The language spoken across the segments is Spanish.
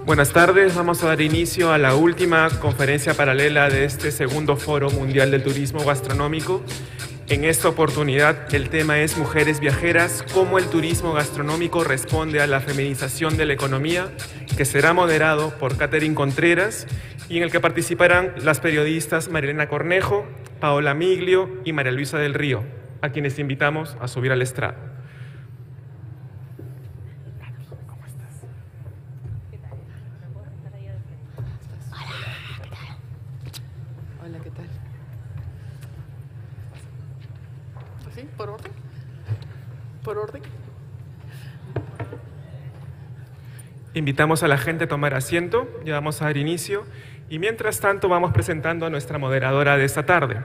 Buenas tardes, vamos a dar inicio a la última conferencia paralela de este segundo Foro Mundial del Turismo Gastronómico. En esta oportunidad el tema es Mujeres Viajeras, cómo el turismo gastronómico responde a la feminización de la economía, que será moderado por Catherine Contreras y en el que participarán las periodistas Marilena Cornejo, Paola Miglio y María Luisa del Río, a quienes invitamos a subir al estrado. ¿Por orden? ¿Por orden? Invitamos a la gente a tomar asiento, ya vamos a dar inicio y mientras tanto vamos presentando a nuestra moderadora de esta tarde.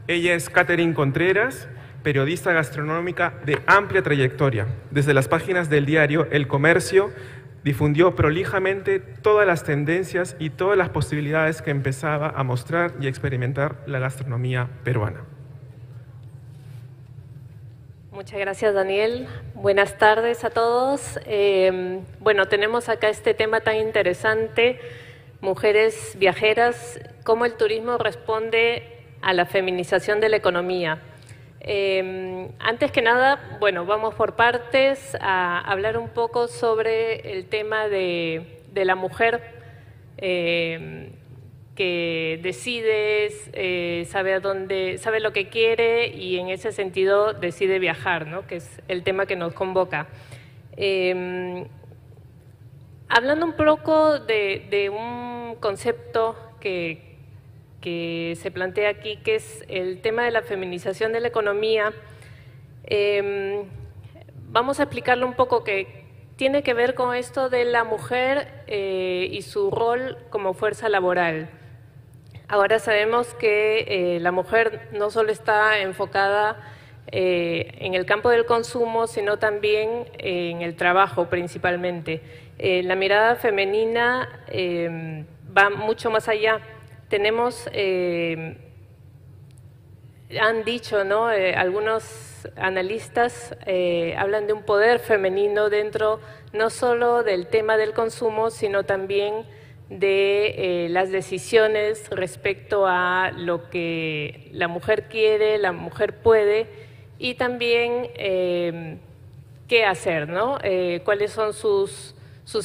Ella es Catherine Contreras, periodista gastronómica de amplia trayectoria. Desde las páginas del diario El Comercio difundió prolijamente todas las tendencias y todas las posibilidades que empezaba a mostrar y experimentar la gastronomía peruana. Muchas gracias, Daniel. Buenas tardes a todos. Bueno, tenemos acá este tema tan interesante, mujeres viajeras, cómo el turismo responde a la feminización de la economía. Antes que nada, bueno, vamos por partes a hablar un poco sobre el tema de la mujer que decide, sabe lo que quiere y en ese sentido decide viajar, ¿no? Que es el tema que nos convoca. Hablando un poco de un concepto que se plantea aquí, que es el tema de la feminización de la economía, vamos a explicarlo un poco, que tiene que ver con esto de la mujer y su rol como fuerza laboral. Ahora sabemos que la mujer no solo está enfocada en el campo del consumo, sino también en el trabajo principalmente. La mirada femenina va mucho más allá. Tenemos, han dicho, ¿no? Algunos analistas hablan de un poder femenino dentro no solo del tema del consumo, sino también de las decisiones respecto a lo que la mujer quiere, la mujer puede y también qué hacer, ¿no? Cuáles son sus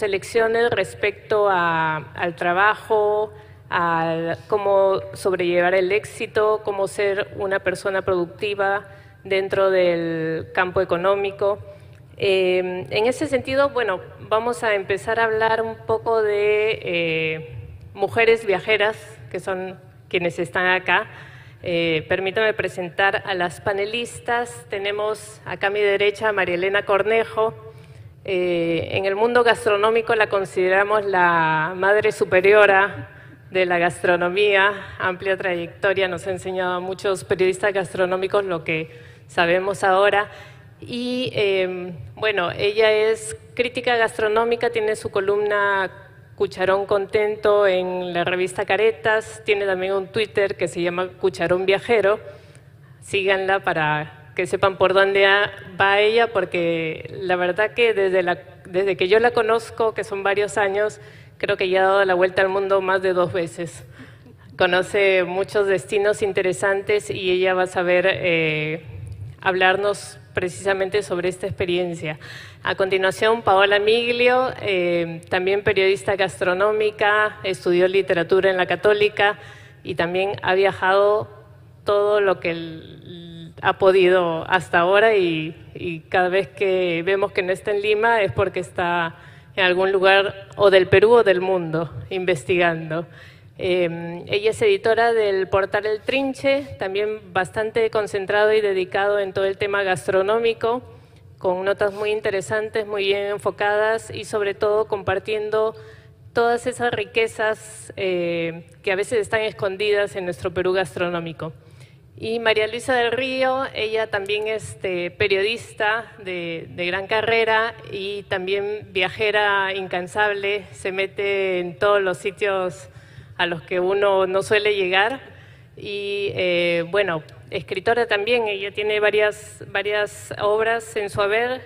elecciones respecto al trabajo, a cómo sobrellevar el éxito, cómo ser una persona productiva dentro del campo económico. En ese sentido, bueno, vamos a empezar a hablar un poco de mujeres viajeras, que son quienes están acá. Permítame presentar a las panelistas. Tenemos acá a mi derecha a Marilena Cornejo. En el mundo gastronómico la consideramos la madre superiora de la gastronomía, amplia trayectoria, nos ha enseñado a muchos periodistas gastronómicos lo que sabemos ahora. Y bueno, ella es crítica gastronómica, tiene su columna Cucharón Contento en la revista Caretas, tiene también un Twitter que se llama Cucharón Viajero. Síganla para que sepan por dónde va ella, porque la verdad que desde que yo la conozco, que son varios años, creo que ya ha dado la vuelta al mundo más de 2 veces. Conoce muchos destinos interesantes y ella va a saber hablarnos precisamente sobre esta experiencia. A continuación, Paola Miglio, también periodista gastronómica, estudió literatura en la Católica y también ha viajado todo lo que ha podido hasta ahora y cada vez que vemos que no está en Lima es porque está en algún lugar o del Perú o del mundo investigando. Ella es editora del portal El Trinche, también bastante concentrado y dedicado en todo el tema gastronómico, con notas muy interesantes, muy bien enfocadas y sobre todo compartiendo todas esas riquezas que a veces están escondidas en nuestro Perú gastronómico. Y María Luisa del Río, ella también es periodista de gran carrera y también viajera incansable, se mete en todos los sitios a los que uno no suele llegar y bueno, escritora también, ella tiene varias obras en su haber,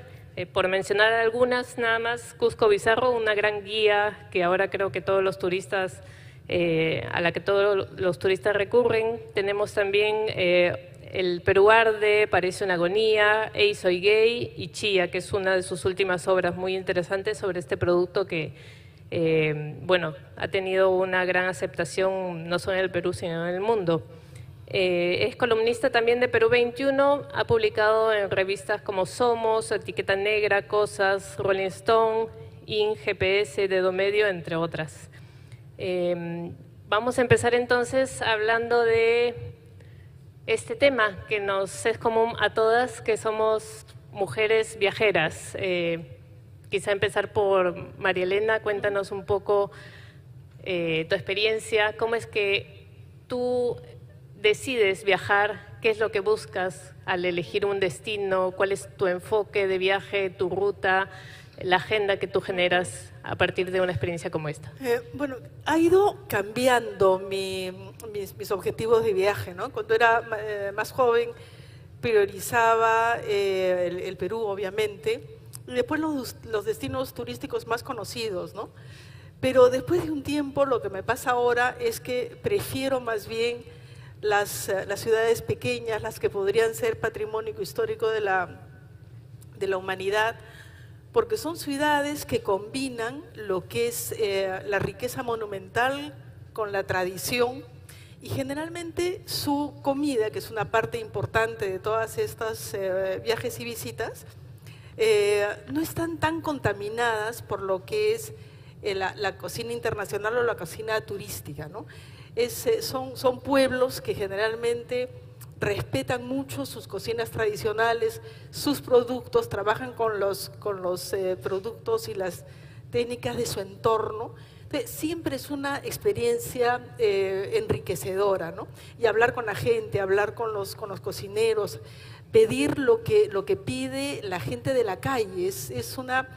Por mencionar algunas nada más, Cusco Bizarro, una gran guía que ahora creo que todos los turistas, a la que todos los turistas recurren. Tenemos también El Perú Arde, Parece una agonía, Ey Soy Gay y Chía, que es una de sus últimas obras muy interesantes sobre este producto que, bueno, ha tenido una gran aceptación no solo en el Perú, sino en el mundo. Es columnista también de Perú 21, ha publicado en revistas como Somos, Etiqueta Negra, Cosas, Rolling Stone, IN, GPS, Dedo Medio, entre otras. Vamos a empezar entonces hablando de este tema que nos es común a todas, que somos mujeres viajeras. Quizá empezar por María Elena, cuéntanos un poco tu experiencia, cómo es que tú decides viajar, qué es lo que buscas al elegir un destino, cuál es tu enfoque de viaje, tu ruta, la agenda que tú generas a partir de una experiencia como esta. Bueno, ha ido cambiando mis objetivos de viaje, ¿no? Cuando era más joven priorizaba el Perú, obviamente, y después los destinos turísticos más conocidos, ¿no? Pero después de un tiempo lo que me pasa ahora es que prefiero más bien las ciudades pequeñas, las que podrían ser patrimonio histórico de la humanidad, porque son ciudades que combinan lo que es la riqueza monumental con la tradición, y generalmente su comida, que es una parte importante de todas estas viajes y visitas, no están tan contaminadas por lo que es la cocina internacional o la cocina turística, ¿no? Son pueblos que generalmente respetan mucho sus cocinas tradicionales, sus productos, trabajan con los productos y las técnicas de su entorno. Entonces, siempre es una experiencia enriquecedora, ¿no? Y hablar con la gente, hablar con los cocineros, pedir lo que pide la gente de la calle, es una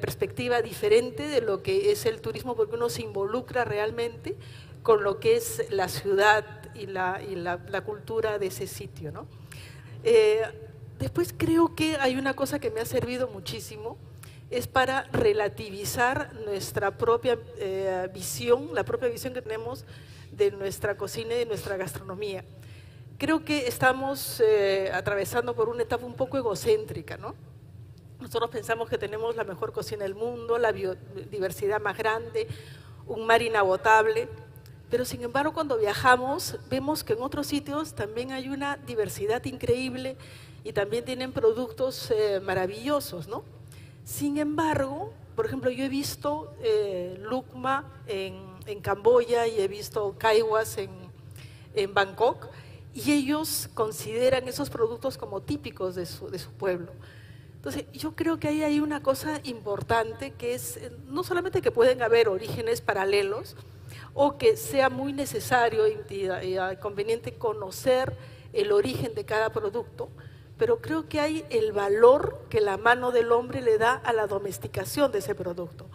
perspectiva diferente de lo que es el turismo, porque uno se involucra realmente con lo que es la ciudad y la cultura de ese sitio, ¿no? Después creo que hay una cosa que me ha servido muchísimo, es para relativizar nuestra propia visión, la propia visión que tenemos de nuestra cocina y de nuestra gastronomía. Creo que estamos atravesando por una etapa un poco egocéntrica, ¿no? Nosotros pensamos que tenemos la mejor cocina del mundo, la biodiversidad más grande, un mar inagotable, pero sin embargo cuando viajamos vemos que en otros sitios también hay una diversidad increíble y también tienen productos maravillosos, ¿no? Sin embargo, por ejemplo, yo he visto lukma en Camboya y he visto kaiwas en Bangkok, y ellos consideran esos productos como típicos de su pueblo. Entonces, yo creo que ahí hay una cosa importante, que es no solamente que pueden haber orígenes paralelos, o que sea muy necesario y conveniente conocer el origen de cada producto, pero creo que hay el valor que la mano del hombre le da a la domesticación de ese producto.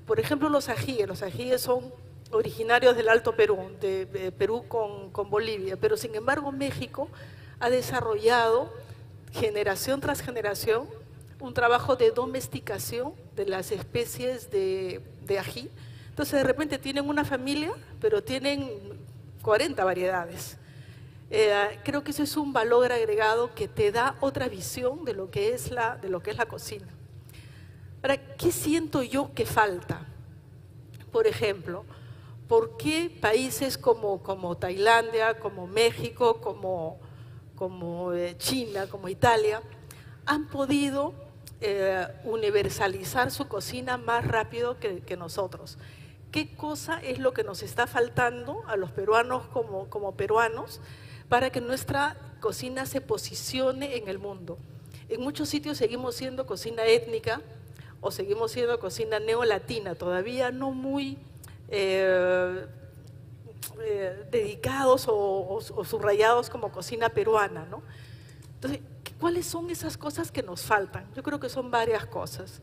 Por ejemplo, los ajíes son originarios del Alto Perú, de Perú con Bolivia, pero sin embargo México ha desarrollado generación tras generación un trabajo de domesticación de las especies de ají. Entonces de repente tienen una familia, pero tienen 40 variedades. Creo que eso es un valor agregado que te da otra visión de lo que es la cocina. Ahora, ¿qué siento yo que falta? Por ejemplo, ¿por qué países como Tailandia, como México, como China, como Italia, han podido universalizar su cocina más rápido que nosotros? ¿Qué cosa es lo que nos está faltando a los peruanos como peruanos para que nuestra cocina se posicione en el mundo? En muchos sitios seguimos siendo cocina étnica o seguimos siendo cocina neolatina, todavía no muy dedicados o subrayados como cocina peruana, ¿no? Entonces, ¿cuáles son esas cosas que nos faltan? Yo creo que son varias cosas.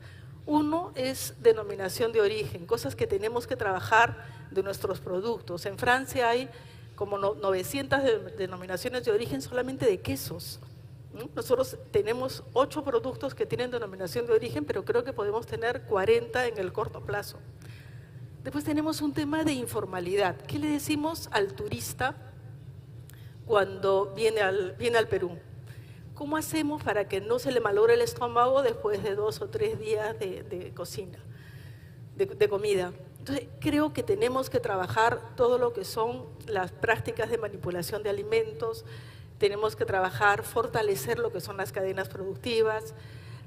Uno es denominación de origen, cosas que tenemos que trabajar de nuestros productos. En Francia hay como 900 denominaciones de origen solamente de quesos, Nosotros tenemos 8 productos que tienen denominación de origen, pero creo que podemos tener 40 en el corto plazo. Después tenemos un tema de informalidad. ¿Qué le decimos al turista cuando viene al Perú? ¿Cómo hacemos para que no se le malogre el estómago después de 2 o 3 días de cocina, de comida? Entonces, creo que tenemos que trabajar todo lo que son las prácticas de manipulación de alimentos, tenemos que trabajar, fortalecer lo que son las cadenas productivas,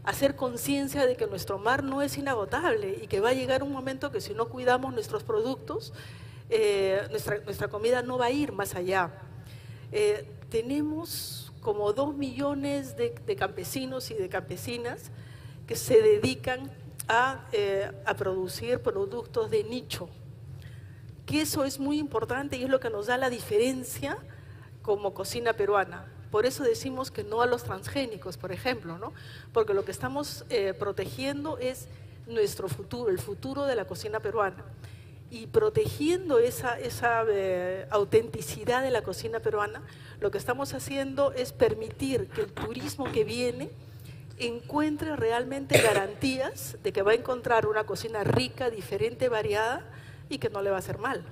hacer conciencia de que nuestro mar no es inagotable y que va a llegar un momento que si no cuidamos nuestros productos, nuestra comida no va a ir más allá. Tenemos como 2 millones de campesinos y de campesinas que se dedican a producir productos de nicho, que eso es muy importante y es lo que nos da la diferencia como cocina peruana. Por eso decimos que no a los transgénicos, por ejemplo, ¿no? Porque lo que estamos protegiendo es nuestro futuro, el futuro de la cocina peruana. Y protegiendo esa autenticidad de la cocina peruana, lo que estamos haciendo es permitir que el turismo que viene encuentre realmente garantías de que va a encontrar una cocina rica, diferente, variada y que no le va a hacer mal.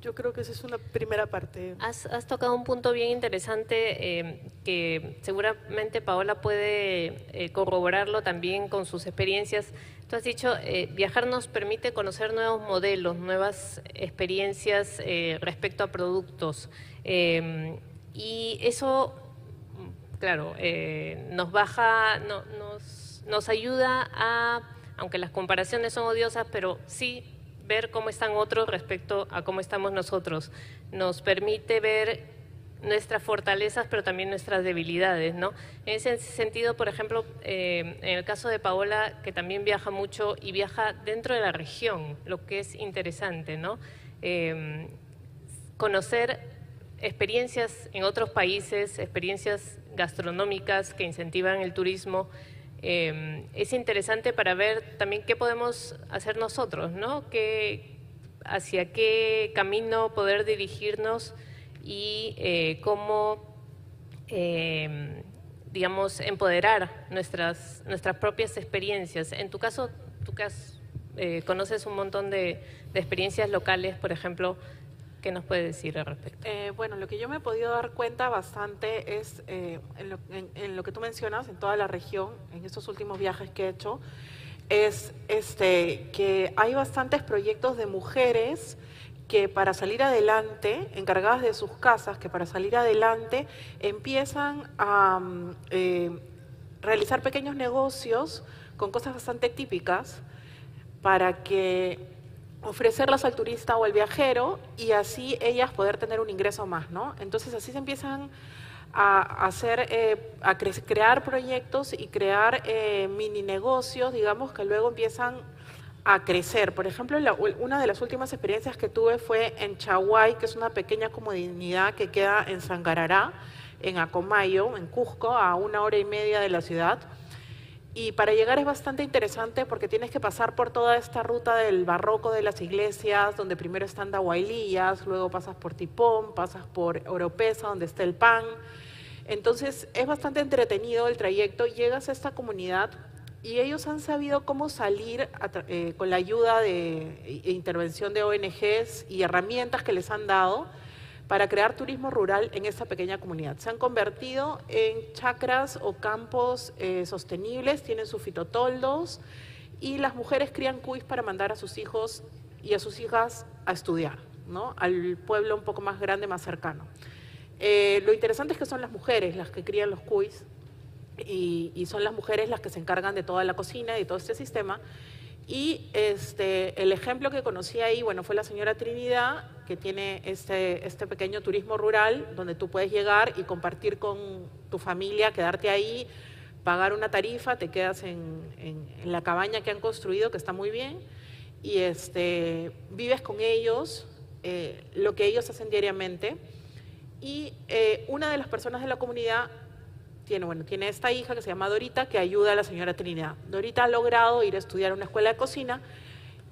Yo creo que esa es una primera parte. Has tocado un punto bien interesante que seguramente Paola puede corroborarlo también con sus experiencias. Tú has dicho, viajar nos permite conocer nuevos modelos, nuevas experiencias respecto a productos. Y eso, claro, nos ayuda a, aunque las comparaciones son odiosas, pero sí ver cómo están otros respecto a cómo estamos nosotros. Nos permite ver nuestras fortalezas, pero también nuestras debilidades, ¿no? En ese sentido, por ejemplo, en el caso de Paola, que también viaja mucho y viaja dentro de la región, lo que es interesante, ¿no? Conocer experiencias en otros países, experiencias gastronómicas que incentivan el turismo, es interesante para ver también qué podemos hacer nosotros, ¿no? Hacia qué camino poder dirigirnos y cómo, digamos, empoderar nuestras propias experiencias. En tu caso, tú que conoces un montón de experiencias locales, por ejemplo, ¿qué nos puede decir al respecto? Bueno, lo que yo me he podido dar cuenta bastante es en lo que tú mencionas, en toda la región, en estos últimos viajes que he hecho, es que hay bastantes proyectos de mujeres que para salir adelante, encargadas de sus casas, que para salir adelante empiezan a realizar pequeños negocios con cosas bastante típicas para que ofrecerlas al turista o al viajero y así ellas poder tener un ingreso más, ¿no? Entonces así se empiezan a crear proyectos y crear mini negocios, digamos, que luego empiezan a crecer. Por ejemplo, una de las últimas experiencias que tuve fue en Chaguay, que es una pequeña comunidad que queda en Sangarará, en Acomayo, en Cusco, a 1 hora y media de la ciudad. Y para llegar es bastante interesante porque tienes que pasar por toda esta ruta del barroco de las iglesias, donde primero están Dahuaylillas, luego pasas por Tipón, pasas por Oropesa, donde está el pan. Entonces es bastante entretenido el trayecto, llegas a esta comunidad y ellos han sabido cómo salir con la ayuda e intervención de ONGs y herramientas que les han dado para crear turismo rural en esta pequeña comunidad. Se han convertido en chacras o campos sostenibles, tienen sus fitotoldos y las mujeres crían cuis para mandar a sus hijos y a sus hijas a estudiar, ¿no? Al pueblo un poco más grande, más cercano. Lo interesante es que son las mujeres las que crían los cuis y son las mujeres las que se encargan de toda la cocina y todo este sistema. Y el ejemplo que conocí ahí, bueno, fue la señora Trinidad, que tiene este pequeño turismo rural donde tú puedes llegar y compartir con tu familia, quedarte ahí, pagar una tarifa, te quedas en la cabaña que han construido, que está muy bien, y vives con ellos, lo que ellos hacen diariamente. Y una de las personas de la comunidad tiene esta hija que se llama Dorita, que ayuda a la señora Trinidad. Dorita ha logrado ir a estudiar a una escuela de cocina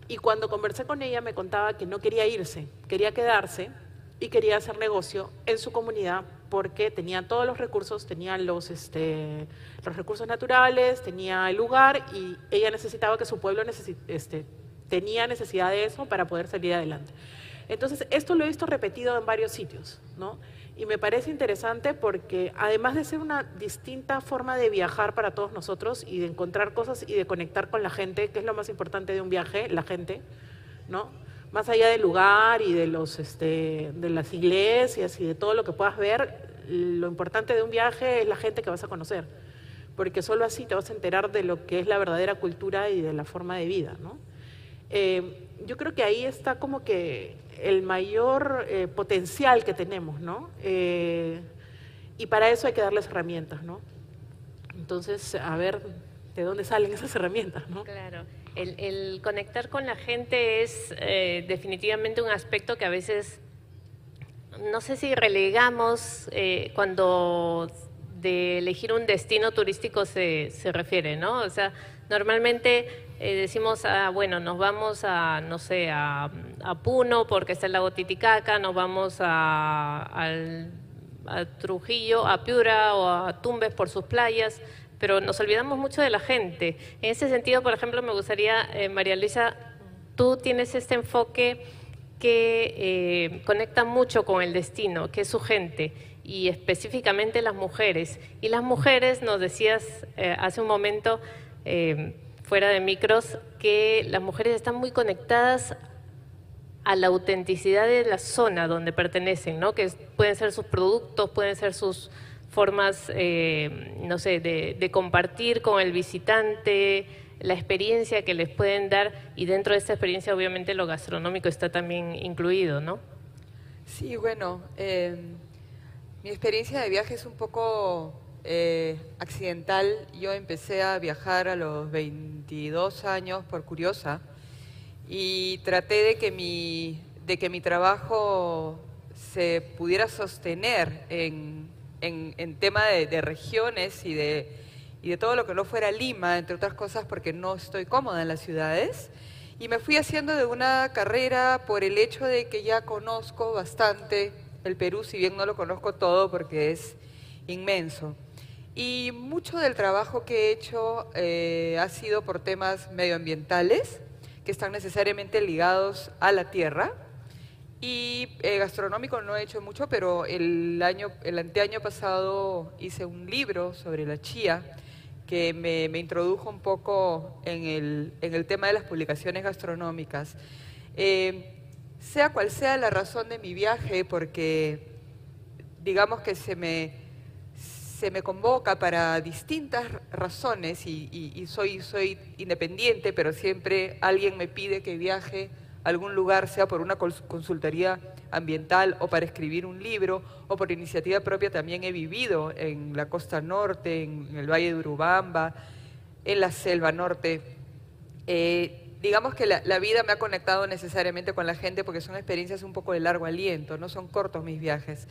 y cuando conversé con ella me contaba que no quería irse, quería quedarse y quería hacer negocio en su comunidad porque tenía todos los recursos, tenía los recursos naturales, tenía el lugar y ella necesitaba que su pueblo tenía necesidad de eso para poder salir adelante. Entonces, esto lo he visto repetido en varios sitios, ¿no? Y me parece interesante porque además de ser una distinta forma de viajar para todos nosotros y de encontrar cosas y de conectar con la gente, que es lo más importante de un viaje, la gente, ¿no? Más allá del lugar y de las iglesias y de todo lo que puedas ver, lo importante de un viaje es la gente que vas a conocer, porque solo así te vas a enterar de lo que es la verdadera cultura y de la forma de vida, ¿no? Yo creo que ahí está como que el mayor potencial que tenemos, ¿no? Y para eso hay que darles herramientas, ¿no? Entonces, a ver de dónde salen esas herramientas, ¿no? Claro. El conectar con la gente es definitivamente un aspecto que a veces, no sé si relegamos cuando de elegir un destino turístico se refiere, ¿no? O sea, normalmente decimos, bueno, nos vamos a, no sé, a Puno porque está el lago Titicaca, nos vamos a Trujillo, a Piura o a Tumbes por sus playas, pero nos olvidamos mucho de la gente. En ese sentido, por ejemplo, me gustaría, María Luisa, tú tienes este enfoque que conecta mucho con el destino, que es su gente, y específicamente las mujeres. Y las mujeres, nos decías hace un momento, fuera de micros, que las mujeres están muy conectadas a la autenticidad de la zona donde pertenecen, ¿no? Que pueden ser sus productos, pueden ser sus formas, no sé, de compartir con el visitante, la experiencia que les pueden dar, y dentro de esta experiencia obviamente lo gastronómico está también incluido, ¿no? Sí, bueno, mi experiencia de viaje es un poco accidental. Yo empecé a viajar a los 22 años por curiosa y traté de que mi trabajo se pudiera sostener en tema de regiones y de todo lo que no fuera Lima, entre otras cosas porque no estoy cómoda en las ciudades. Y me fui haciendo de una carrera por el hecho de que ya conozco bastante el Perú, si bien no lo conozco todo porque es inmenso. Y mucho del trabajo que he hecho ha sido por temas medioambientales, que están necesariamente ligados a la tierra. Y gastronómico no he hecho mucho, pero el anteaño pasado hice un libro sobre la chía que me introdujo un poco en el tema de las publicaciones gastronómicas. Sea cual sea la razón de mi viaje, porque digamos que se me convoca para distintas razones y soy independiente, pero siempre alguien me pide que viaje a algún lugar, sea por una consultoría ambiental o para escribir un libro o por iniciativa propia. También he vivido en la costa norte, en el Valle de Urubamba, en la selva norte. Digamos que la vida me ha conectado necesariamente con la gente porque son experiencias un poco de largo aliento, no son cortos mis viajes.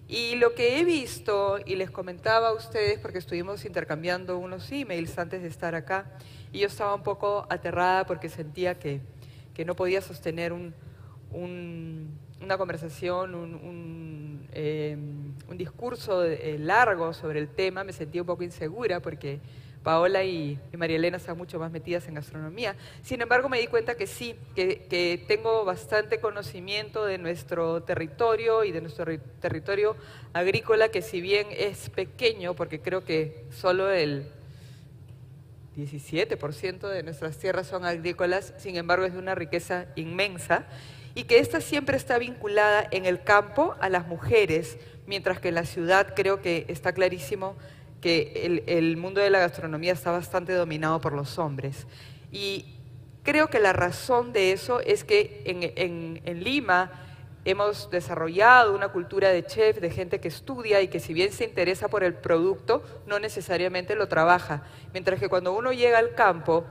Y lo que he visto, y les comentaba a ustedes porque estuvimos intercambiando unos emails antes de estar acá, y yo estaba un poco aterrada porque sentía que no podía sostener una conversación, un discurso largo sobre el tema. Me sentía un poco insegura porque Paola y María Elena están mucho más metidas en gastronomía. Sin embargo, me di cuenta que sí, que tengo bastante conocimiento de nuestro territorio y de nuestro territorio agrícola, que si bien es pequeño, porque creo que solo el 17% de nuestras tierras son agrícolas, sin embargo es de una riqueza inmensa, y que esta siempre está vinculada en el campo a las mujeres, mientras que en la ciudad creo que está clarísimo que el mundo de la gastronomía está bastante dominado por los hombres. Y creo que la razón de eso es que en Lima hemos desarrollado una cultura de chef, de gente que estudia y que si bien se interesa por el producto, no necesariamente lo trabaja. Mientras que cuando uno llega al campo,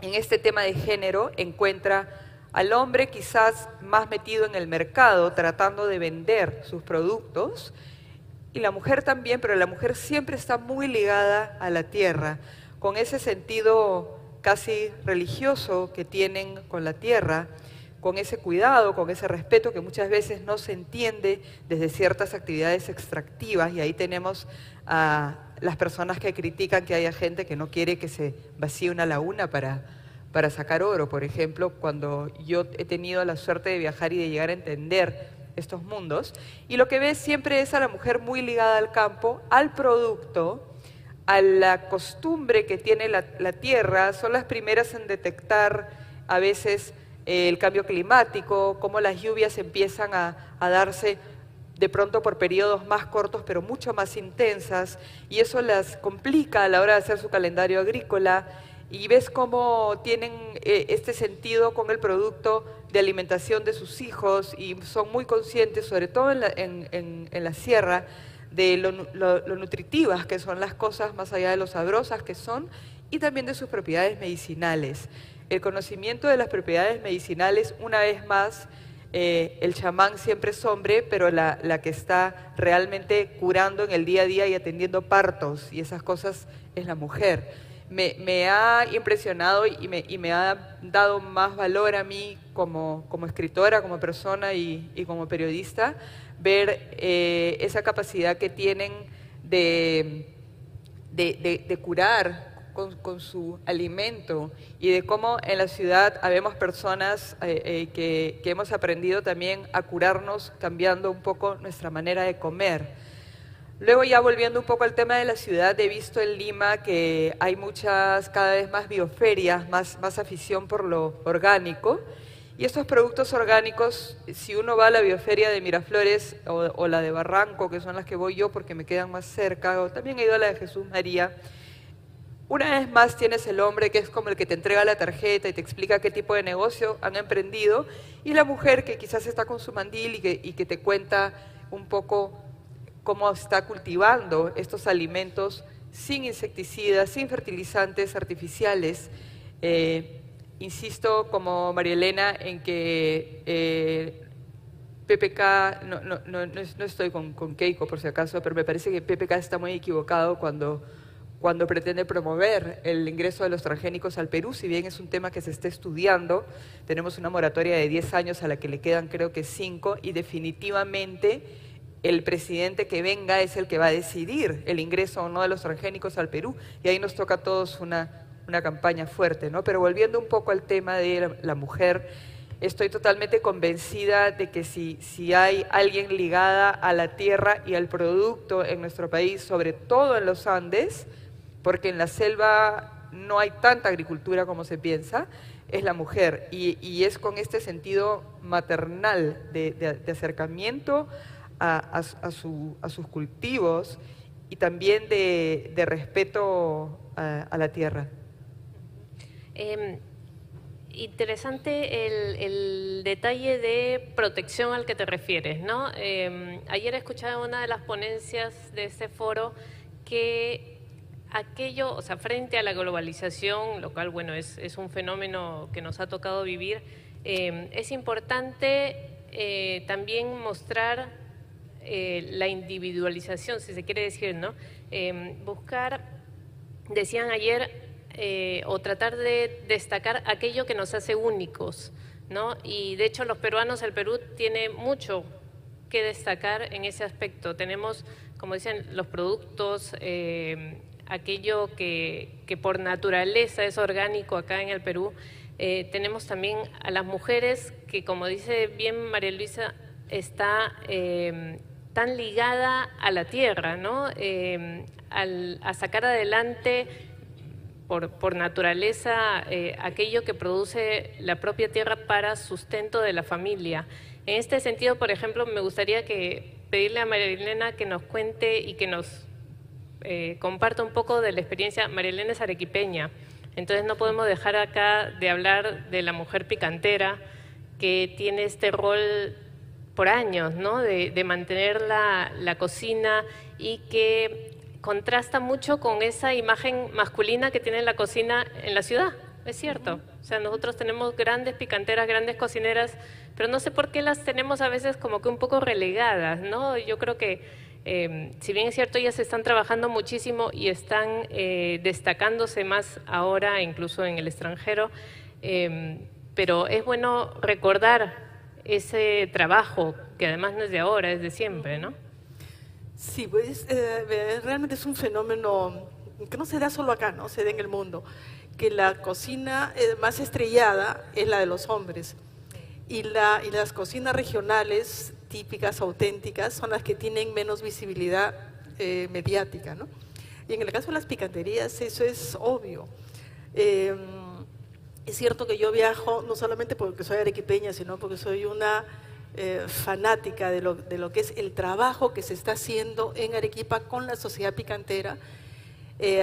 en este tema de género, encuentra al hombre quizás más metido en el mercado, tratando de vender sus productos, y la mujer también, pero la mujer siempre está muy ligada a la tierra, con ese sentido casi religioso que tienen con la tierra. con ese cuidado, con ese respeto que muchas veces no se entiende desde ciertas actividades extractivas, y ahí tenemos a las personas que critican que haya gente que no quiere que se vacíe una laguna para sacar oro, por ejemplo, cuando yo he tenido la suerte de viajar y de llegar a entender estos mundos, y lo que ves siempre es a la mujer muy ligada al campo, al producto, a la costumbre que tiene la tierra. Son las primeras en detectar a veces el cambio climático, cómo las lluvias empiezan a darse de pronto por periodos más cortos pero mucho más intensas, y eso las complica a la hora de hacer su calendario agrícola, y ves cómo tienen este sentido con el producto de alimentación de sus hijos, y son muy conscientes, sobre todo en la sierra, de lo nutritivas que son las cosas, más allá de lo sabrosas que son, y también de sus propiedades medicinales. El conocimiento de las propiedades medicinales, una vez más, el chamán siempre es hombre, pero la que está realmente curando en el día a día y atendiendo partos y esas cosas es la mujer. Me ha impresionado y me ha dado más valor a mí como escritora, como persona y como periodista, ver esa capacidad que tienen de curar con su alimento, y de cómo en la ciudad habemos personas que hemos aprendido también a curarnos cambiando un poco nuestra manera de comer. Luego, ya volviendo un poco al tema de la ciudad, he visto en Lima que hay cada vez más bioferias, más afición por lo orgánico, y estos productos orgánicos, si uno va a la bioferia de Miraflores o la de Barranco, que son las que voy yo porque me quedan más cerca, o también he ido a la de Jesús María, una vez más tienes el hombre que es como el que te entrega la tarjeta y te explica qué tipo de negocio han emprendido, y la mujer que quizás está con su mandil y que te cuenta un poco cómo está cultivando estos alimentos sin insecticidas, sin fertilizantes artificiales. Insisto, como María Elena, en que PPK, no estoy con Keiko por si acaso, pero me parece que PPK está muy equivocado cuando pretende promover el ingreso de los transgénicos al Perú. Si bien es un tema que se está estudiando, tenemos una moratoria de 10 años a la que le quedan creo que 5, y definitivamente el presidente que venga es el que va a decidir el ingreso o no de los transgénicos al Perú, y ahí nos toca a todos una campaña fuerte, ¿no? Pero volviendo un poco al tema de la mujer, estoy totalmente convencida de que si hay alguien ligada a la tierra y al producto en nuestro país, sobre todo en los Andes, porque en la selva no hay tanta agricultura como se piensa, es la mujer, y es con este sentido maternal de acercamiento a sus cultivos, y también de respeto a la tierra. Interesante el detalle de protección al que te refieres, ¿no? Ayer escuchaba en una de las ponencias de este foro que aquello, o sea, frente a la globalización, lo cual, bueno, es un fenómeno que nos ha tocado vivir, es importante también mostrar la individualización, si se quiere decir, ¿no? Buscar, decían ayer, o tratar de destacar aquello que nos hace únicos, ¿no? Y de hecho los peruanos, el Perú tiene mucho que destacar en ese aspecto. Tenemos, como dicen, los productos, aquello que por naturaleza es orgánico acá en el Perú. Tenemos también a las mujeres que, como dice bien María Luisa, está tan ligada a la tierra, ¿no? A sacar adelante por naturaleza aquello que produce la propia tierra para sustento de la familia. En este sentido, por ejemplo, me gustaría pedirle a María Elena que nos cuente y que nos comparta un poco de la experiencia. María Elena es arequipeña, entonces no podemos dejar acá de hablar de la mujer picantera que tiene este rol por años, ¿no? de mantener la cocina, y que contrasta mucho con esa imagen masculina que tiene la cocina en la ciudad, es cierto. O sea, nosotros tenemos grandes picanteras, grandes cocineras, pero no sé por qué las tenemos a veces como que un poco relegadas, ¿no? Yo creo que, si bien es cierto, ellas están trabajando muchísimo y están destacándose más ahora, incluso en el extranjero, pero es bueno recordar ese trabajo, que además no es de ahora, es de siempre, ¿no? Sí, pues realmente es un fenómeno que no se da solo acá, ¿no? Se da en el mundo, que la cocina más estrellada es la de los hombres y las cocinas regionales típicas, auténticas, son las que tienen menos visibilidad mediática, ¿no? Y en el caso de las picanterías eso es obvio. Es cierto que yo viajo no solamente porque soy arequipeña, sino porque soy una fanática de lo que es el trabajo que se está haciendo en Arequipa con la sociedad picantera,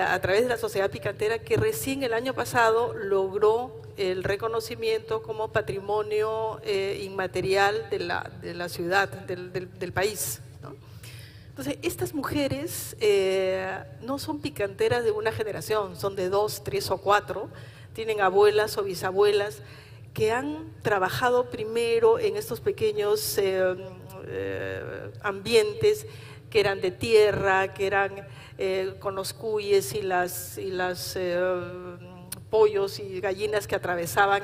a través de la sociedad picantera que recién el año pasado logró el reconocimiento como patrimonio inmaterial de la ciudad, del país, ¿no? Entonces, estas mujeres no son picanteras de una generación, son de 2, 3 o 4, tienen abuelas o bisabuelas que han trabajado primero en estos pequeños ambientes que eran de tierra, que eran con los cuyes y las pollos y gallinas que atravesaban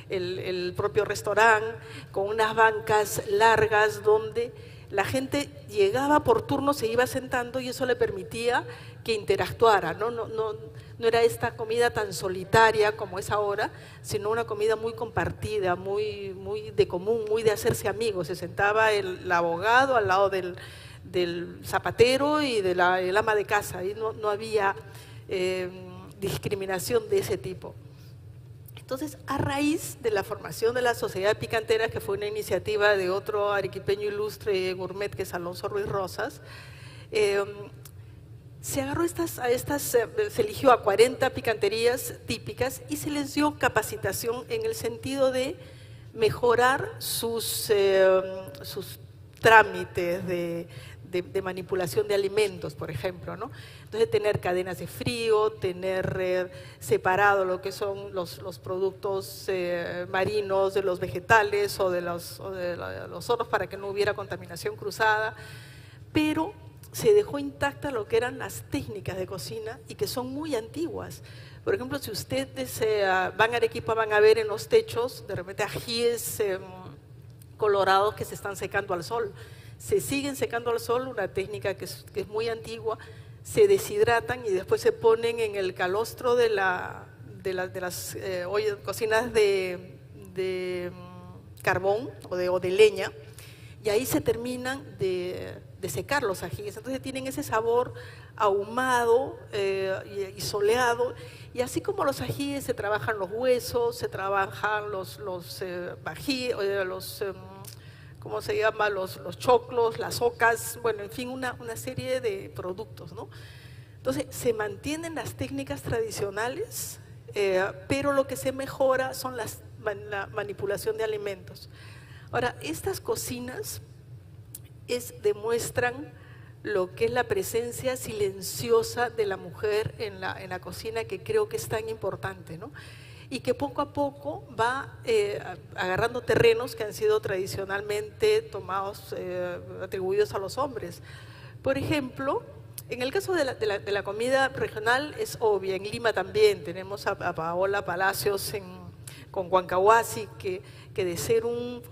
el propio restaurante, con unas bancas largas donde la gente llegaba por turno, se iba sentando y eso le permitía que interactuara, ¿no? No era esta comida tan solitaria como es ahora, sino una comida muy compartida, muy de común, muy de hacerse amigos. Se sentaba el abogado al lado del zapatero y del ama de casa, y no había discriminación de ese tipo. Entonces, a raíz de la formación de la Sociedad Picantera, que fue una iniciativa de otro arequipeño ilustre gourmet que es Alonso Ruiz Rosas, se agarró se eligió a 40 picanterías típicas y se les dio capacitación en el sentido de mejorar sus trámites de manipulación de alimentos, por ejemplo, ¿no? Entonces, tener cadenas de frío, tener separado lo que son los productos marinos de los vegetales o de los otros para que no hubiera contaminación cruzada, pero se dejó intacta lo que eran las técnicas de cocina y que son muy antiguas. Por ejemplo, si ustedes van a Arequipa, van a ver en los techos de repente ajíes colorados que se están secando al sol. Se siguen secando al sol, una técnica que es muy antigua, se deshidratan y después se ponen en el calostro de las cocinas de carbón o de leña, y ahí se terminan de secar los ajíes. Entonces tienen ese sabor ahumado y soleado, y así como los ajíes se trabajan los huesos, se trabajan los ¿cómo se llama? Los choclos, las ocas, bueno, en fin, una serie de productos, ¿no? Entonces, se mantienen las técnicas tradicionales, pero lo que se mejora son la manipulación de alimentos. Ahora, estas cocinas demuestran lo que es la presencia silenciosa de la mujer en la cocina, que creo que es tan importante, ¿no? Y que poco a poco va agarrando terrenos que han sido tradicionalmente tomados, atribuidos a los hombres. Por ejemplo, en el caso de la comida regional es obvia, en Lima también tenemos a Paola Palacios con Huancahuasi, que de ser un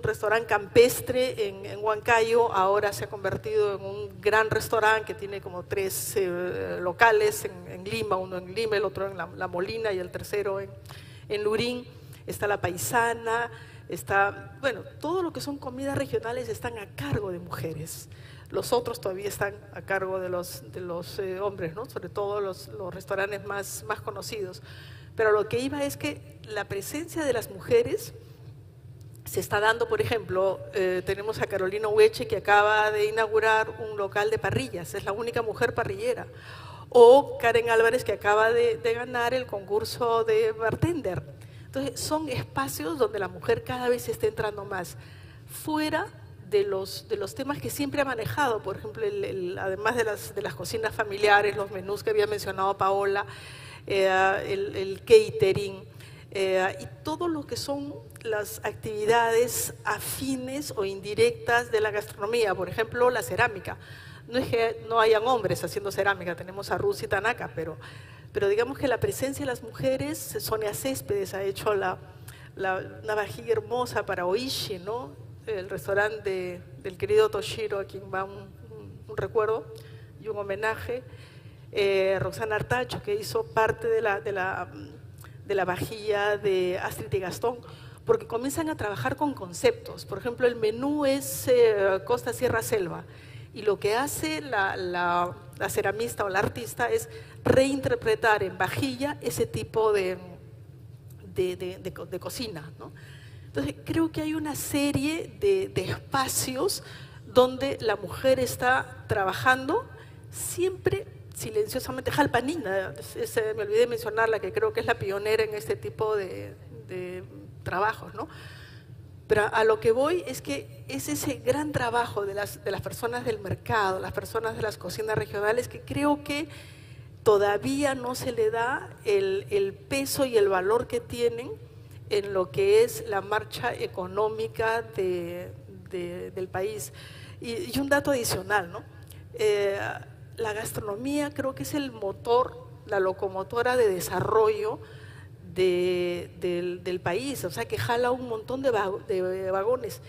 restaurante campestre en Huancayo, ahora se ha convertido en un gran restaurante que tiene como 3 locales en Lima, uno en Lima, el otro en La Molina y el tercero en Lurín. Está La Paisana, bueno, todo lo que son comidas regionales están a cargo de mujeres. Los otros todavía están a cargo de los hombres, ¿no? Sobre todo los restaurantes más conocidos. Pero lo que iba es que la presencia de las mujeres se está dando. Por ejemplo, tenemos a Carolina Hueche, que acaba de inaugurar un local de parrillas, es la única mujer parrillera. O Karen Álvarez, que acaba de ganar el concurso de bartender. Entonces, son espacios donde la mujer cada vez está entrando más, fuera de los temas que siempre ha manejado. Por ejemplo, además de las cocinas familiares, los menús que había mencionado Paola, el catering, y todo lo que son las actividades afines o indirectas de la gastronomía. Por ejemplo, la cerámica. No es que no hayan hombres haciendo cerámica, tenemos a Ruth y Tanaka, pero digamos que la presencia de las mujeres, Sonia Céspedes ha hecho una vajilla hermosa para Oishi, ¿no? El restaurante del querido Toshiro, a quien va un recuerdo y un homenaje. Roxana Artacho, que hizo parte de la vajilla de Astrid y Gastón, porque comienzan a trabajar con conceptos. Por ejemplo, el menú es Costa, Sierra, Selva, y lo que hace la ceramista o la artista es reinterpretar en vajilla ese tipo de cocina, ¿no? Entonces, creo que hay una serie de espacios donde la mujer está trabajando siempre silenciosamente. Jalpanina, me olvidé mencionarla, que creo que es la pionera en este tipo de trabajos, ¿no? Pero a lo que voy es que es ese gran trabajo de las personas del mercado, las personas de las cocinas regionales, que creo que todavía no se le da el peso y el valor que tienen en lo que es la marcha económica del país. Y un dato adicional, ¿no? La gastronomía creo que es el motor, la locomotora de desarrollo del país, o sea que jala un montón de vagones.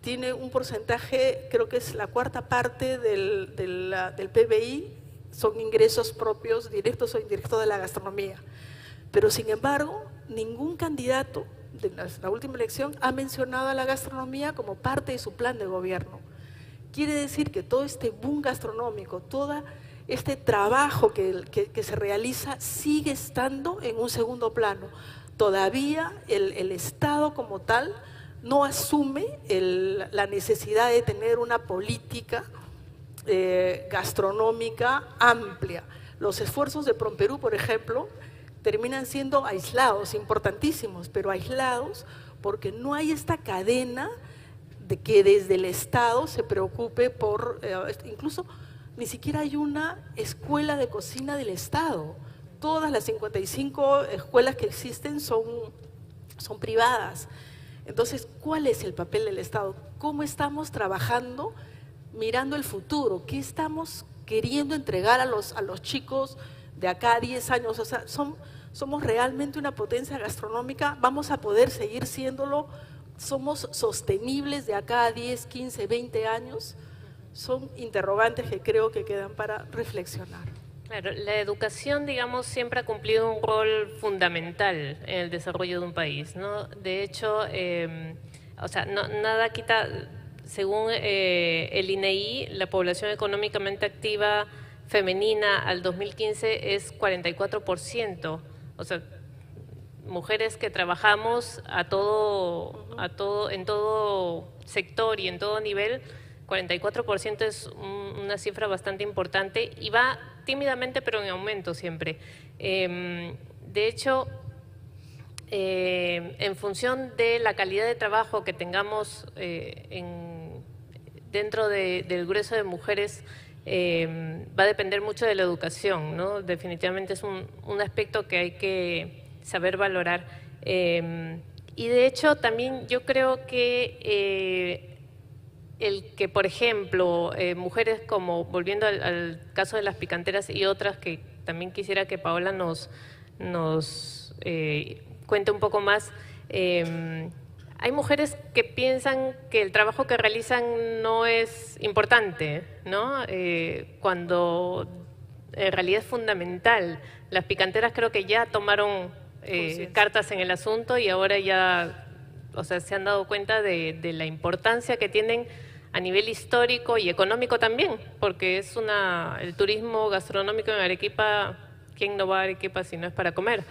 Tiene un porcentaje, creo que es la cuarta parte del PBI, son ingresos propios, directos o indirectos de la gastronomía. Pero sin embargo, ningún candidato de la última elección ha mencionado a la gastronomía como parte de su plan de gobierno. Quiere decir que todo este boom gastronómico, todo este trabajo que se realiza sigue estando en un segundo plano. Todavía el Estado como tal no asume la necesidad de tener una política gastronómica amplia. Los esfuerzos de PROMPERÚ, por ejemplo, terminan siendo aislados, importantísimos, pero aislados porque no hay esta cadena de que desde el Estado se preocupe por, incluso ni siquiera hay una escuela de cocina del Estado. Todas las 55 escuelas que existen son privadas. Entonces, ¿cuál es el papel del Estado? ¿Cómo estamos trabajando mirando el futuro? ¿Qué estamos queriendo entregar a los chicos de acá a 10 años? O sea, somos realmente una potencia gastronómica, vamos a poder seguir siéndolo, somos sostenibles de acá a 10, 15, 20 años. Son interrogantes que creo que quedan para reflexionar. Claro, la educación, digamos, siempre ha cumplido un rol fundamental en el desarrollo de un país, ¿no? De hecho, o sea, nada quita, según el INEI, la población económicamente activa femenina al 2015 es 44%, o sea, mujeres que trabajamos en todo sector y en todo nivel. 44% es una cifra bastante importante y va tímidamente pero en aumento siempre. De hecho, en función de la calidad de trabajo que tengamos dentro del grueso de mujeres, va a depender mucho de la educación, ¿no? Definitivamente es un aspecto que hay que saber valorar. Y de hecho también yo creo que el que, por ejemplo, mujeres como, volviendo al caso de las picanteras y otras que también quisiera que Paola nos cuente un poco más, hay mujeres que piensan que el trabajo que realizan no es importante, ¿no? Cuando en realidad es fundamental. Las picanteras creo que ya tomaron cartas en el asunto y ahora ya, o sea, se han dado cuenta de la importancia que tienen a nivel histórico y económico también, porque es el turismo gastronómico en Arequipa, ¿quién no va a Arequipa si no es para comer?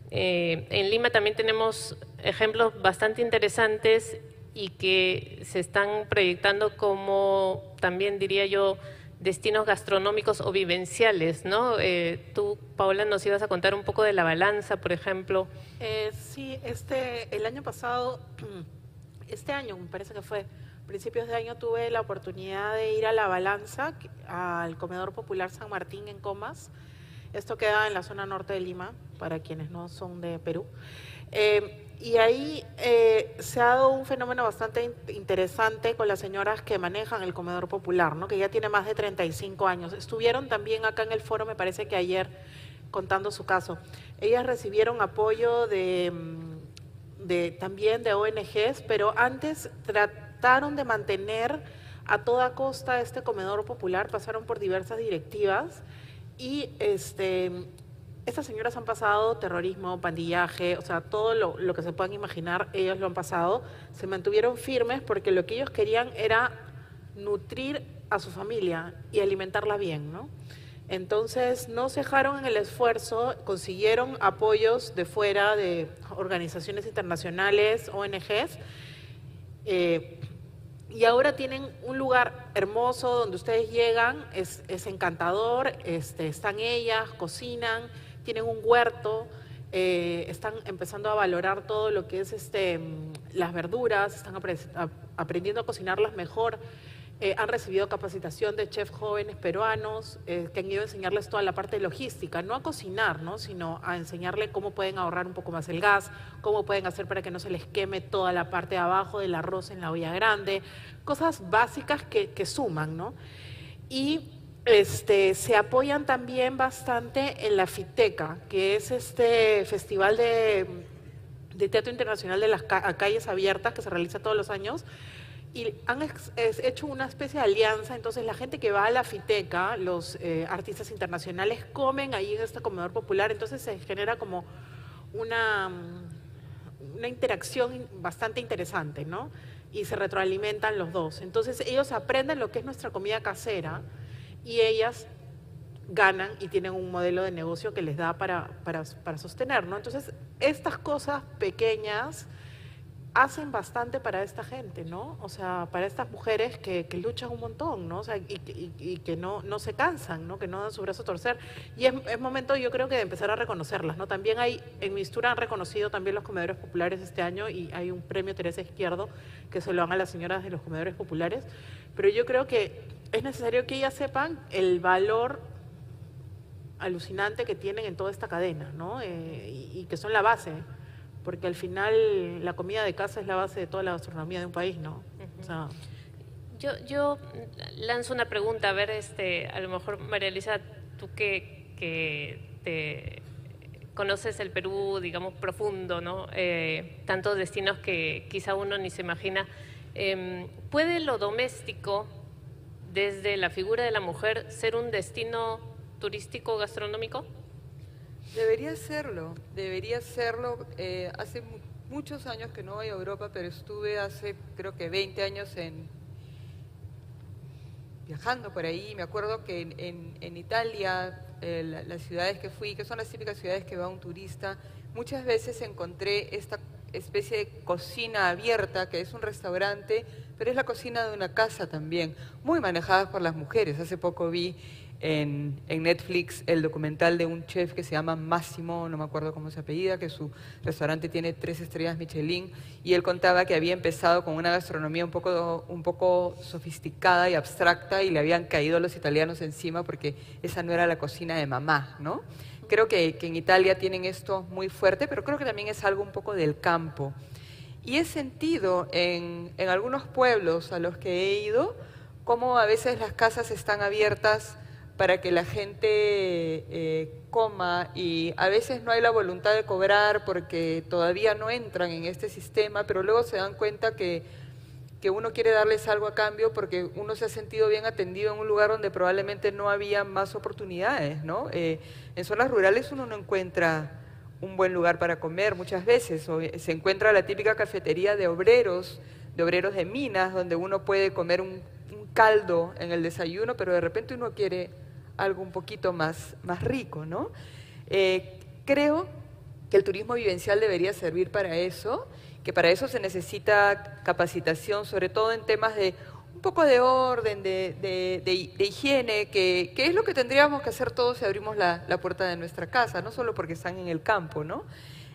En Lima también tenemos ejemplos bastante interesantes y que se están proyectando como, también diría yo, destinos gastronómicos o vivenciales, ¿no? Tú, Paola, nos ibas a contar un poco de La Balanza, por ejemplo. Sí, el año pasado, este año me parece que fue, principios de año tuve la oportunidad de ir a La Balanza, al Comedor Popular San Martín en Comas. Esto queda en la zona norte de Lima, para quienes no son de Perú. Y ahí se ha dado un fenómeno bastante interesante con las señoras que manejan el Comedor Popular, ¿no? Que ya tiene más de 35 años. Estuvieron también acá en el foro, me parece que ayer, contando su caso. Ellas recibieron apoyo de también de ONGs, pero antes trataron de mantener a toda costa este comedor popular, pasaron por diversas directivas y estas señoras han pasado terrorismo, pandillaje, o sea, todo lo que se puedan imaginar, ellos lo han pasado, se mantuvieron firmes porque lo que ellos querían era nutrir a su familia y alimentarla bien, ¿no? Entonces no cejaron en el esfuerzo, consiguieron apoyos de fuera, de organizaciones internacionales, ONGs, y ahora tienen un lugar hermoso donde ustedes llegan, es encantador, están ellas, cocinan, tienen un huerto, están empezando a valorar todo lo que es las verduras, están aprendiendo a cocinarlas mejor. Han recibido capacitación de chefs jóvenes peruanos que han ido a enseñarles toda la parte de logística, no a cocinar, ¿no? Sino a enseñarle cómo pueden ahorrar un poco más el gas, cómo pueden hacer para que no se les queme toda la parte de abajo del arroz en la olla grande, cosas básicas que suman, ¿no? Y se apoyan también bastante en la FITECA, que es este festival de Teatro Internacional de las Calles Abiertas que se realiza todos los años, y han hecho una especie de alianza. Entonces la gente que va a la FITECA, los artistas internacionales, comen ahí en este comedor popular, entonces se genera como una interacción bastante interesante, ¿no? Y se retroalimentan los dos. Entonces ellos aprenden lo que es nuestra comida casera y ellas ganan y tienen un modelo de negocio que les da para sostener, ¿no? Entonces estas cosas pequeñas hacen bastante para esta gente, ¿no? O sea, para estas mujeres que luchan un montón, ¿no? O sea, y que no se cansan, ¿no? Que no dan su brazo a torcer. Y es momento, yo creo, que de empezar a reconocerlas, ¿no? También en Mistura han reconocido también los comedores populares este año y hay un premio Teresa Izquierdo que se lo dan a las señoras de los comedores populares. Pero yo creo que es necesario que ellas sepan el valor alucinante que tienen en toda esta cadena, ¿no? Y que son la base, porque al final la comida de casa es la base de toda la gastronomía de un país, ¿no? O sea, yo lanzo una pregunta, a ver, a lo mejor, María Elisa, tú que te conoces el Perú, digamos, profundo, ¿no? Tantos destinos que quizá uno ni se imagina. ¿Puede lo doméstico, desde la figura de la mujer, ser un destino turístico gastronómico? Debería serlo, debería serlo. Hace muchos años que no voy a Europa, pero estuve hace creo que 20 años viajando por ahí. Me acuerdo que en Italia, las ciudades que fui, que son las típicas ciudades que va un turista, muchas veces encontré esta especie de cocina abierta, que es un restaurante, pero es la cocina de una casa también, muy manejada por las mujeres. Hace poco vi en Netflix el documental de un chef que se llama Massimo, no me acuerdo cómo se apellida, que su restaurante tiene 3 estrellas Michelin, y él contaba que había empezado con una gastronomía un poco sofisticada y abstracta, y le habían caído a los italianos encima porque esa no era la cocina de mamá, ¿no? Creo que en Italia tienen esto muy fuerte, pero creo que también es algo un poco del campo. Y he sentido en algunos pueblos a los que he ido, cómo a veces las casas están abiertas para que la gente coma, y a veces no hay la voluntad de cobrar porque todavía no entran en este sistema, pero luego se dan cuenta que uno quiere darles algo a cambio porque uno se ha sentido bien atendido en un lugar donde probablemente no había más oportunidades, ¿no? En zonas rurales uno no encuentra un buen lugar para comer muchas veces, o se encuentra la típica cafetería de obreros de minas, donde uno puede comer un caldo en el desayuno, pero de repente uno quiere algo un poquito más rico, ¿no? Creo que el turismo vivencial debería servir para eso, que para eso se necesita capacitación, sobre todo en temas de un poco de orden, de higiene, que es lo que tendríamos que hacer todos si abrimos la puerta de nuestra casa, no solo porque están en el campo, ¿no?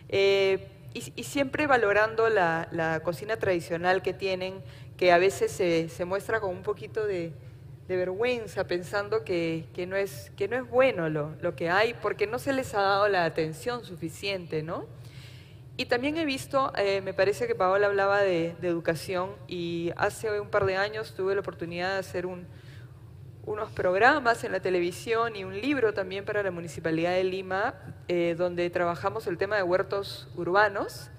Y siempre valorando la cocina tradicional que tienen, que a veces se muestra con un poquito de vergüenza, pensando que no es bueno lo que hay, porque no se les ha dado la atención suficiente, ¿no? Y también he visto, me parece que Paola hablaba de educación, y hace un par de años tuve la oportunidad de hacer unos programas en la televisión y un libro también para la Municipalidad de Lima, donde trabajamos el tema de huertos urbanos.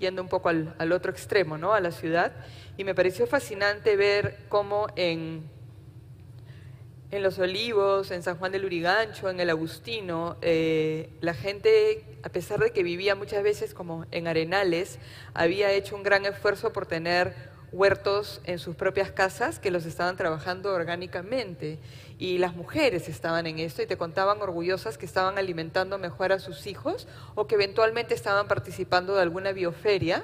yendo un poco al otro extremo, ¿no? A la ciudad. Y me pareció fascinante ver cómo en Los Olivos, en San Juan del Lurigancho, en el Agustino, la gente, a pesar de que vivía muchas veces como en arenales, había hecho un gran esfuerzo por tener huertos en sus propias casas que los estaban trabajando orgánicamente. Y las mujeres estaban en esto y te contaban orgullosas que estaban alimentando mejor a sus hijos o que eventualmente estaban participando de alguna bioferia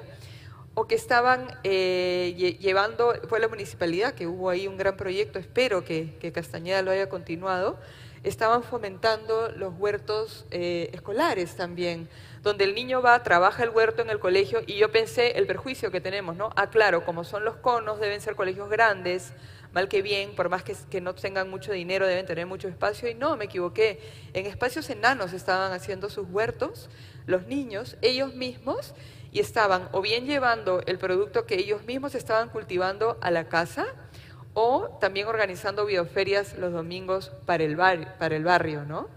o que estaban llevando, fue la municipalidad, que hubo ahí un gran proyecto, espero que Castañeda lo haya continuado, estaban fomentando los huertos escolares también, donde el niño va, trabaja el huerto en el colegio, y yo pensé el perjuicio que tenemos, ¿no? Ah, claro, como son los conos, deben ser colegios grandes, mal que bien, por más que no tengan mucho dinero, deben tener mucho espacio, y no, me equivoqué, en espacios enanos estaban haciendo sus huertos, los niños, ellos mismos, y estaban o bien llevando el producto que ellos mismos estaban cultivando a la casa, o también organizando bioferias los domingos para el barrio, ¿no?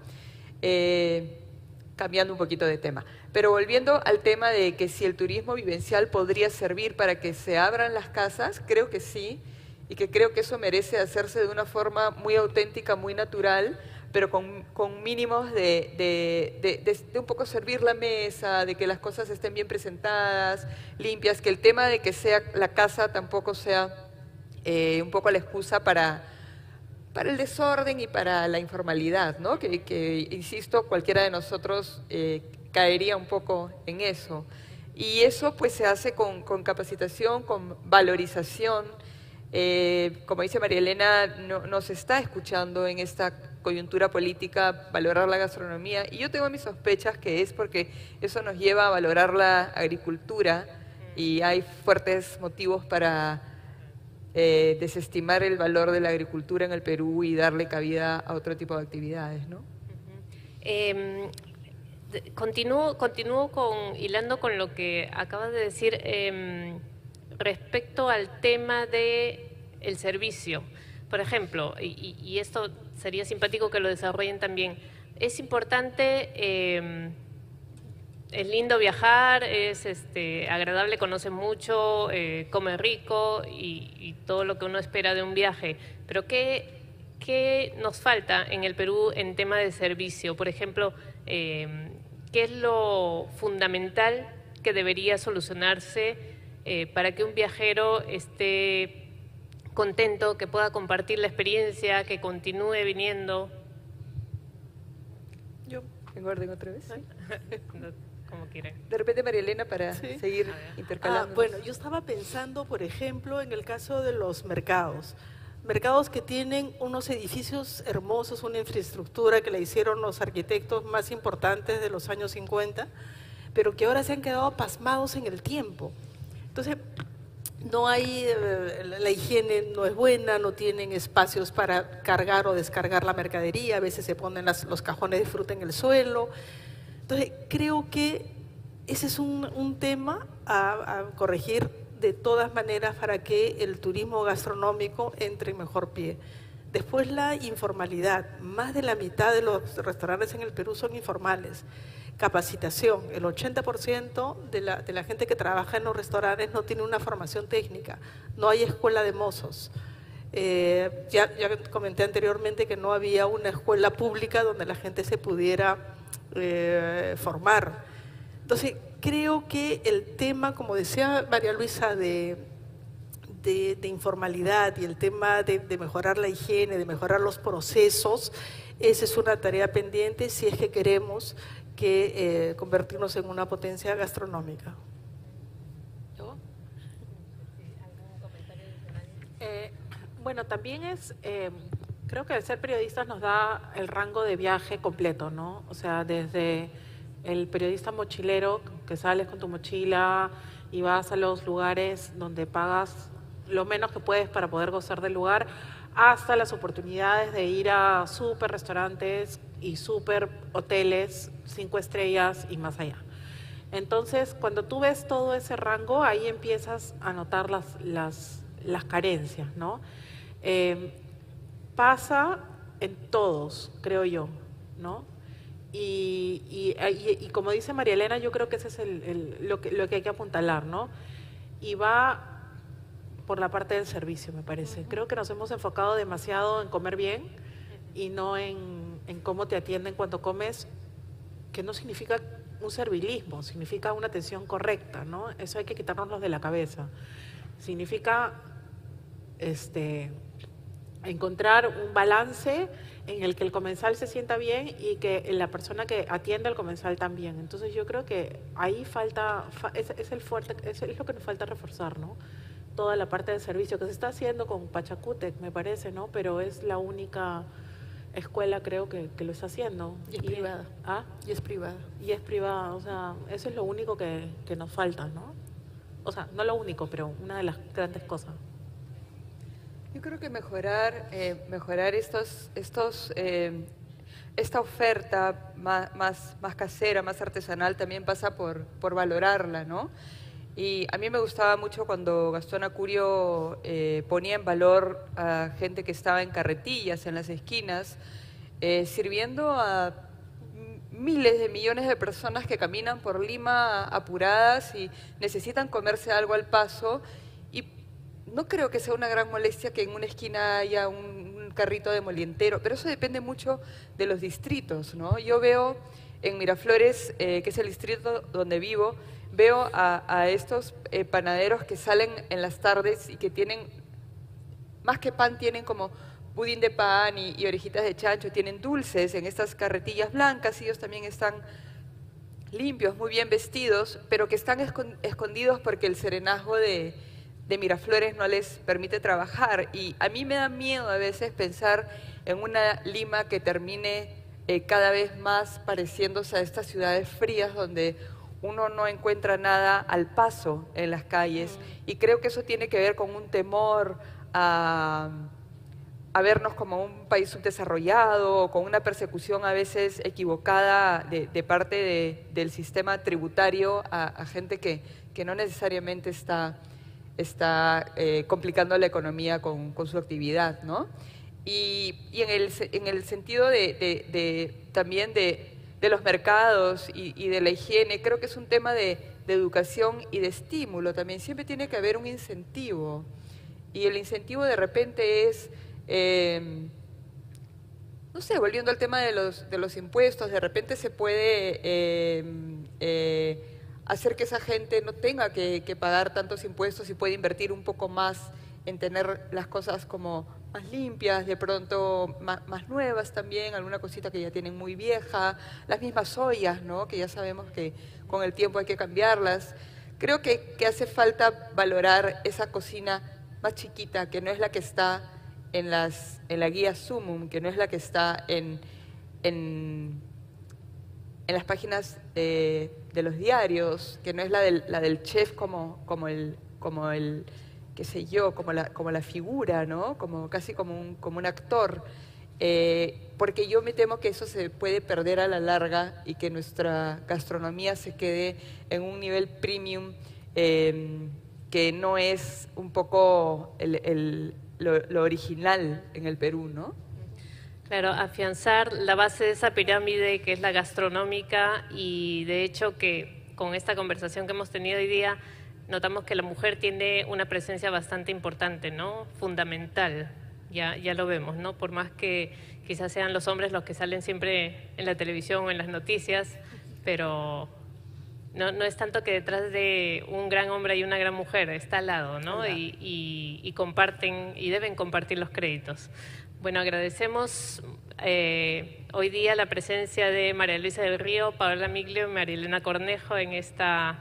Cambiando un poquito de tema. Pero volviendo al tema de que si el turismo vivencial podría servir para que se abran las casas, creo que sí, y que creo que eso merece hacerse de una forma muy auténtica, muy natural, pero con mínimos de un poco servir la mesa, de que las cosas estén bien presentadas, limpias, que el tema de que sea la casa tampoco sea un poco la excusa para el desorden y para la informalidad, ¿no? Que insisto, cualquiera de nosotros caería un poco en eso. Y eso pues se hace con capacitación, con valorización. Como dice María Elena, no se está escuchando en esta coyuntura política valorar la gastronomía, y yo tengo mis sospechas que es porque eso nos lleva a valorar la agricultura, y hay fuertes motivos para desestimar el valor de la agricultura en el Perú y darle cabida a otro tipo de actividades, ¿no? Continúo hilando con lo que acabas de decir respecto al tema del servicio. Por ejemplo, y esto sería simpático que lo desarrollen también, es importante, es lindo viajar, es agradable, conoce mucho, come rico y todo lo que uno espera de un viaje, pero ¿qué nos falta en el Perú en tema de servicio? Por ejemplo, ¿qué es lo fundamental que debería solucionarse para que un viajero esté contento, que pueda compartir la experiencia, que continúe viniendo? Yo, ¿en orden otra vez? ¿Sí? Como quieren. De repente María Elena para seguir intercalando. Bueno, yo estaba pensando, por ejemplo, en el caso de los mercados. Mercados que tienen unos edificios hermosos, una infraestructura que la hicieron los arquitectos más importantes de los años 50, pero que ahora se han quedado pasmados en el tiempo. Entonces, no hay, la higiene no es buena, no tienen espacios para cargar o descargar la mercadería, a veces se ponen los cajones de fruta en el suelo. Entonces, creo que ese es un tema a corregir de todas maneras para que el turismo gastronómico entre en mejor pie. Después, la informalidad. Más de la mitad de los restaurantes en el Perú son informales. Capacitación. El 80% de la gente que trabaja en los restaurantes no tiene una formación técnica. No hay escuela de mozos. Ya comenté anteriormente que no había una escuela pública donde la gente se pudiera formar. Entonces, creo que el tema, como decía María Luisa, de informalidad y el tema de mejorar la higiene, de mejorar los procesos, esa es una tarea pendiente si es que queremos convertirnos en una potencia gastronómica. ¿Yo? Bueno, también creo que el ser periodistas nos da el rango de viaje completo, ¿no? O sea, desde el periodista mochilero, que sales con tu mochila y vas a los lugares donde pagas lo menos que puedes para poder gozar del lugar, hasta las oportunidades de ir a súper restaurantes y súper hoteles 5 estrellas y más allá. Entonces, cuando tú ves todo ese rango, ahí empiezas a notar las carencias, ¿no? Pasa en todos, creo yo, ¿no? Y como dice María Elena, yo creo que ese es lo que hay que apuntalar, ¿no? Y va por la parte del servicio, me parece. Creo que nos hemos enfocado demasiado en comer bien y no en cómo te atienden cuando comes, que no significa un servilismo, significa una atención correcta, ¿no? Eso hay que quitárnoslo de la cabeza. Significa encontrar un balance en el que el comensal se sienta bien y que la persona que atiende al comensal también. Entonces yo creo que ahí es lo que nos falta reforzar, ¿no? Toda la parte de servicio que se está haciendo con Pachacútec, me parece, ¿no? Pero es la única escuela, creo, que lo está haciendo. Y es privada. ¿Ah? Y es privada. Y es privada, o sea, eso es lo único que nos falta, ¿no? O sea, no lo único, pero una de las grandes cosas. Yo creo que mejorar esta oferta más casera, más artesanal, también pasa por valorarla, ¿no? Y a mí me gustaba mucho cuando Gastón Acurio ponía en valor a gente que estaba en carretillas, en las esquinas, sirviendo a miles de millones de personas que caminan por Lima apuradas y necesitan comerse algo al paso. Y no creo que sea una gran molestia que en una esquina haya un carrito de molientero, pero eso depende mucho de los distritos, ¿no? Yo veo en Miraflores, que es el distrito donde vivo, veo a estos panaderos que salen en las tardes y que tienen, más que pan, tienen como budín de pan y orejitas de chancho, tienen dulces en estas carretillas blancas, y ellos también están limpios, muy bien vestidos, pero que están escondidos porque el serenazgo de Miraflores no les permite trabajar. Y a mí me da miedo a veces pensar en una Lima que termine cada vez más pareciéndose a estas ciudades frías donde uno no encuentra nada al paso en las calles. Y creo que eso tiene que ver con un temor a vernos como un país subdesarrollado, con una persecución a veces equivocada de parte del sistema tributario a gente que no necesariamente está complicando la economía con su actividad, ¿no? Y en el sentido también de los mercados y de la higiene, creo que es un tema de educación y de estímulo también. Siempre tiene que haber un incentivo, y el incentivo de repente es, no sé, volviendo al tema de los impuestos, de repente se puede hacer que esa gente no tenga que pagar tantos impuestos y puede invertir un poco más en tener las cosas como más limpias, de pronto más nuevas también, alguna cosita que ya tienen muy vieja, las mismas ollas, ¿no? Que ya sabemos que con el tiempo hay que cambiarlas. Creo que hace falta valorar esa cocina más chiquita, que no es la que está en la guía Sumum, que no es la que está en las páginas de los diarios, que no es la del chef como el qué sé yo, como la figura, ¿no? Casi como un actor, porque yo me temo que eso se puede perder a la larga y que nuestra gastronomía se quede en un nivel premium que no es un poco lo original en el Perú, ¿no? Claro, afianzar la base de esa pirámide que es la gastronómica, y de hecho que con esta conversación que hemos tenido hoy día notamos que la mujer tiene una presencia bastante importante, ¿no? Fundamental, ya lo vemos, ¿no? Por más que quizás sean los hombres los que salen siempre en la televisión o en las noticias, pero no es tanto que detrás de un gran hombre hay una gran mujer, está al lado, ¿no? Y comparten y deben compartir los créditos. Bueno, agradecemos hoy día la presencia de María Luisa del Río, Paola Miglio y María Elena Cornejo en esta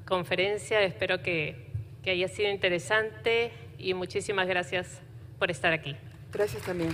conferencia. Espero que haya sido interesante y muchísimas gracias por estar aquí. Gracias también.